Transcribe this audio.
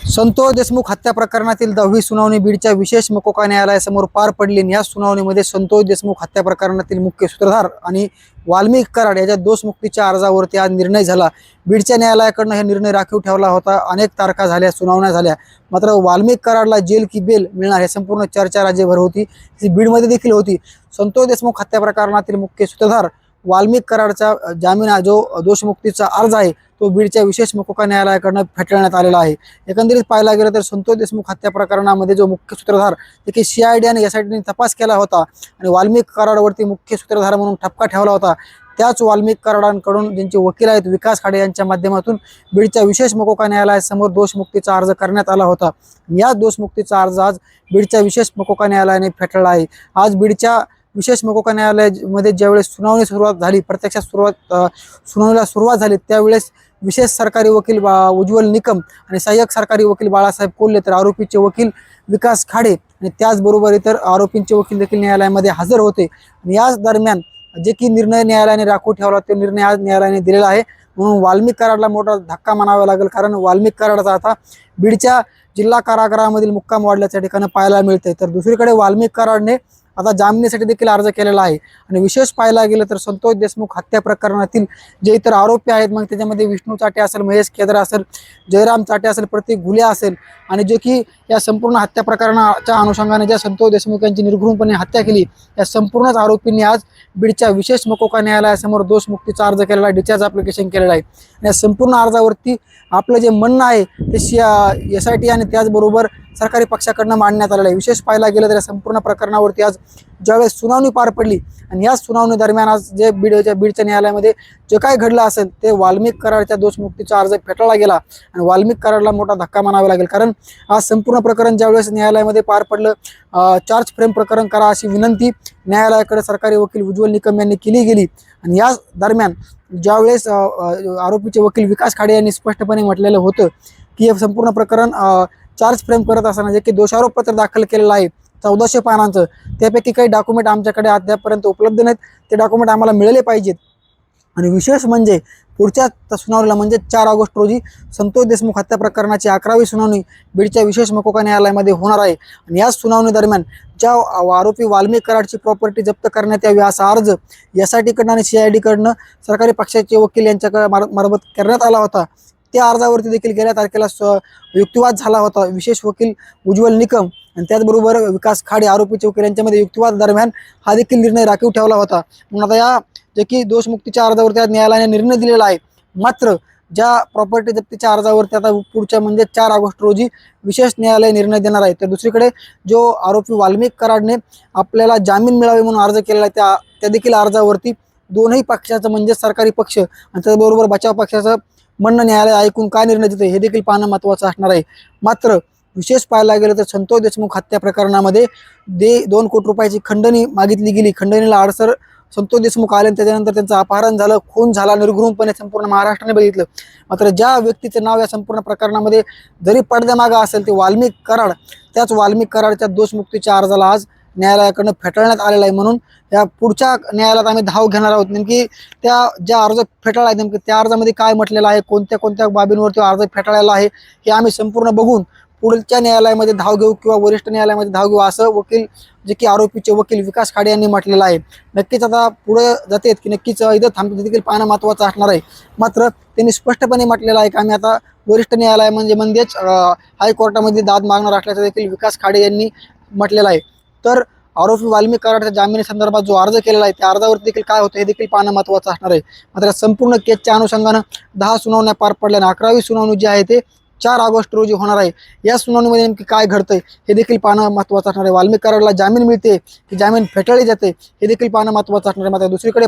संतोष देशमुख हत्या प्रकरणातील 10वी सुनावणी बीडच्या विशेष मकोका न्यायालयासमोर पार पडली। या सुनावणीमध्ये संतोष देशमुख हत्या प्रकरणातील मुख्य सूत्रधार आणि वाल्मिक कराड याच्या दोषमुक्तीच्या अर्जावरती आज निर्णय झाला। बीडच्या न्यायालयाकडून हे निर्णय राखीव ठेवला होता। अनेक तारखा झाल्या, सुनावण्या झाल्या, मात्र वाल्मिक कराडला जेल की बेल मिळणार हे संपूर्ण चर्चा राज्यभर होती, ती बीडमध्ये देखील होती। संतोष देशमुख हत्या प्रकरणातील मुख्य सूत्रधार वाल्मिक कराडचा जामीन जो दोषमुक्तीचा अर्ज आहे तो बीडच्या विशेष मकोका न्यायालयाकडून फेटाळण्यात आलेला आहे। एकंदरीत पाहायला गेलं तर संतोष देशमुख हत्या प्रकरणामध्ये जो मुख्य सूत्रधार देखील CID आणि SITने तपास केला होता आणि वाल्मिक कराडवरती मुख्य सूत्रधार म्हणून ठपका ठेवला होता, त्याच वाल्मिक कराडांकडून ज्यांचे वकील आहेत विकास खाडे यांच्या माध्यमातून बीडच्या विशेष मकोका न्यायालयासमोर दोषमुक्तीचा अर्ज करण्यात आला होता। या दोषमुक्तीचा अर्ज आज बीडच्या विशेष मकोका न्यायालयाने फेटाळला आहे। आज बीडच्या विशेष मकोका न्यायालयामध्ये ज्यावेळेस सुनावणी सुरुवात झाली, प्रत्यक्षात सुनावणीला सुरुवात झाली, त्यावेळेस विशेष सरकारी वकील उज्ज्वल निकम आणि सहाय्यक सरकारी वकील बाळासाहेब कोल्हे, तर आरोपीचे वकील विकास खाडे आणि त्याचबरोबर इतर आरोपींचे वकील देखील न्यायालयामध्ये हजर होते। आणि याच दरम्यान जे की निर्णय न्यायालयाने राखून ठेवला तो निर्णय आज न्यायालयाने दिलेला आहे। म्हणून वाल्मिक कराडला मोठा धक्का मानावा लागेल, कारण वाल्मिक कराडचा आता बीडच्या जिल्हा कारागृहामधील मुक्काम वाढल्याच्या ठिकाणी पाहायला मिळते। तर दुसरीकडे वाल्मिक कराडने आता जामिनासाठी देखील अर्ज केलेला आहे। आणि विशेष पाहायला गेलं तर संतोष देशमुख हत्या प्रकरणातील जे इतर आरोपी आहेत, मग त्याच्यामध्ये विष्णू चाटे असेल, महेश केदार असेल, जयराम चाटे असेल, प्रतीक घुले असेल, आणि जे की या संपूर्ण हत्या प्रकरणाच्या अनुषंगाने ज्या संतोष देशमुख यांची निर्घृणपणे हत्या केली, या संपूर्णच आरोपींनी आज बीडच्या विशेष मकोका न्यायालयासमोर दोषमुक्तीचा अर्ज केलेला आहे, डिस्चार्ज ॲप्लिकेशन केलेलं आहे। आणि या संपूर्ण अर्जावरती आपलं जे म्हणणं आहे ते SIT आणि त्याचबरोबर सरकारी पक्षाकडनं मांडण्यात आलेलं आहे। विशेष पाहायला गेलं तर या संपूर्ण प्रकरणावरती आज ज्यावेळेस सुनावणी पार पडली आणि या सुनावणी दरम्यान आज जे बीडच्या न्यायालयामध्ये जे काय घडलं असेल ते वाल्मिक कराडच्या दोषमुक्तीचा अर्ज फेटाळला गेला आणि वाल्मिक कराडला मोठा धक्का मानावा लागेल, कारण आज संपूर्ण प्रकरण ज्यावेळेस न्यायालयामध्ये पार पडलं, चार्ज फ्रेम प्रकरण करा अशी विनंती न्यायालयाकडे सरकारी वकील उज्ज्वल निकम यांनी केली गेली। आणि या दरम्यान ज्यावेळेस आरोपीचे वकील विकास खाडे यांनी स्पष्टपणे म्हटलेलं होतं की हे संपूर्ण प्रकरण चार्ज फ्रेम करत असताना जे की दोषारोपपत्र दाखल केलेलं आहे 1400 पानांचं, त्यापैकी काही डॉक्युमेंट आमच्याकडे अद्यापर्यंत उपलब्ध नाहीत, ते डॉक्युमेंट आम्हाला मिळाले पाहिजेत। आणि विशेष म्हणजे पुढच्या सुनावणीला म्हणजे 4 ऑगस्ट रोजी संतोष देशमुख हत्या प्रकरणाची 11वी सुनावणी बीडच्या विशेष मकोका न्यायालयामध्ये होणार आहे। आणि या सुनावणी दरम्यान ज्या आरोपी वाल्मिक कराडची प्रॉपर्टी जप्त करण्यात यावी असा अर्ज SIT कडनं आणि CID कडनं सरकारी पक्षाचे वकील यांच्याकडे मार्फत करण्यात आला होता, त्या अर्जावरती देखील गेल्या तारखेला युक्तिवाद झाला होता। विशेष वकील उज्ज्वल निकम आणि त्याचबरोबर विकास खाडे आरोपीचे वकील यांच्यामध्ये युक्तिवाद दरम्यान हा देखील निर्णय राखीव ठेवला होता। म्हणून आता या जे की दोषमुक्तीच्या अर्जावरती आज न्यायालयाने निर्णय दिलेला आहे, मात्र ज्या प्रॉपर्टी जप्तीच्या अर्जावरती आता पुढच्या म्हणजे 4 ऑगस्ट रोजी विशेष न्यायालय निर्णय देणार आहे। तर दुसरीकडे जो आरोपी वाल्मिक कराडने आपल्याला जामीन मिळावे म्हणून अर्ज केलेला आहे त्या देखील अर्जावरती दोन्ही पक्षाचं म्हणजे सरकारी पक्ष आणि त्याचबरोबर बचाव पक्षाचं म्हणणं न्यायालय ऐकून काय निर्णय देते हे देखील पाहणं महत्त्वाचं असणार आहे। मात्र विशेष पाहायला गेलं तर संतोष देशमुख हत्या प्रकरणामध्ये 2 कोटी रुपयाची खंडणी मागितली गेली। खंडणीला अडसर संतोष देशमुख आले, त्याच्यानंतर त्यांचं अपहरण झालं, खून झाला निर्घृणपणे संपूर्ण महाराष्ट्राने बघितलं। मात्र ज्या व्यक्तीचं नाव या संपूर्ण प्रकरणामध्ये जरी पडद्यामागं असेल ते वाल्मिक कराड, त्याच वाल्मिक कराडच्या दोषमुक्तीच्या अर्जाला आज न्यायालयाकडनं फेटाळण्यात आलेला आहे। म्हणून या पुढच्या न्यायालयात आम्ही धाव घेणार आहोत, नेमकी त्या ज्या अर्ज फेटाळला आहे नेमकी त्या अर्जामध्ये काय म्हटलेलं आहे, कोणत्या कोणत्या बाबींवरती अर्ज फेटाळलेला आहे हे आम्ही संपूर्ण बघून पुढच्या न्यायालयामध्ये धाव घेऊ किंवा वरिष्ठ न्यायालयामध्ये धाव घेऊ असं वकील जे की आरोपीचे वकील विकास खाडे यांनी म्हटलेलं आहे। नक्कीच आता पुढे जातेत की नक्कीच इथं थांबते देखील पाहणं महत्त्वाचं असणार आहे। मात्र त्यांनी स्पष्टपणे म्हटलेलं आहे की आम्ही आता वरिष्ठ न्यायालय म्हणजेच हायकोर्टामध्ये दाद मागणार असल्याचं देखील विकास खाडे यांनी म्हटलेलं आहे। तर आरोपी वाल्मिक कराडच्या जामिनी संदर्भात जो अर्ज केलेला आहे त्या अर्जावर देखील काय होतं हे देखील पाहणं महत्त्वाचं असणार आहे। मात्र संपूर्ण केसच्या अनुषंगानं 10 सुनावण्या पार पडल्या आणि 11वी सुनावणी जी आहे ते 4 ऑगस्ट रोजी होणार आहे। या सुनावणीमध्ये नेमकी काय घडतंय हे देखील पाहणं महत्त्वाचं असणार आहे। वाल्मिक कराडला जामीन मिळते की जामीन फेटाळली जाते हे देखील पाहणं महत्त्वाचं असणार आहे। मात्र दुसरीकडे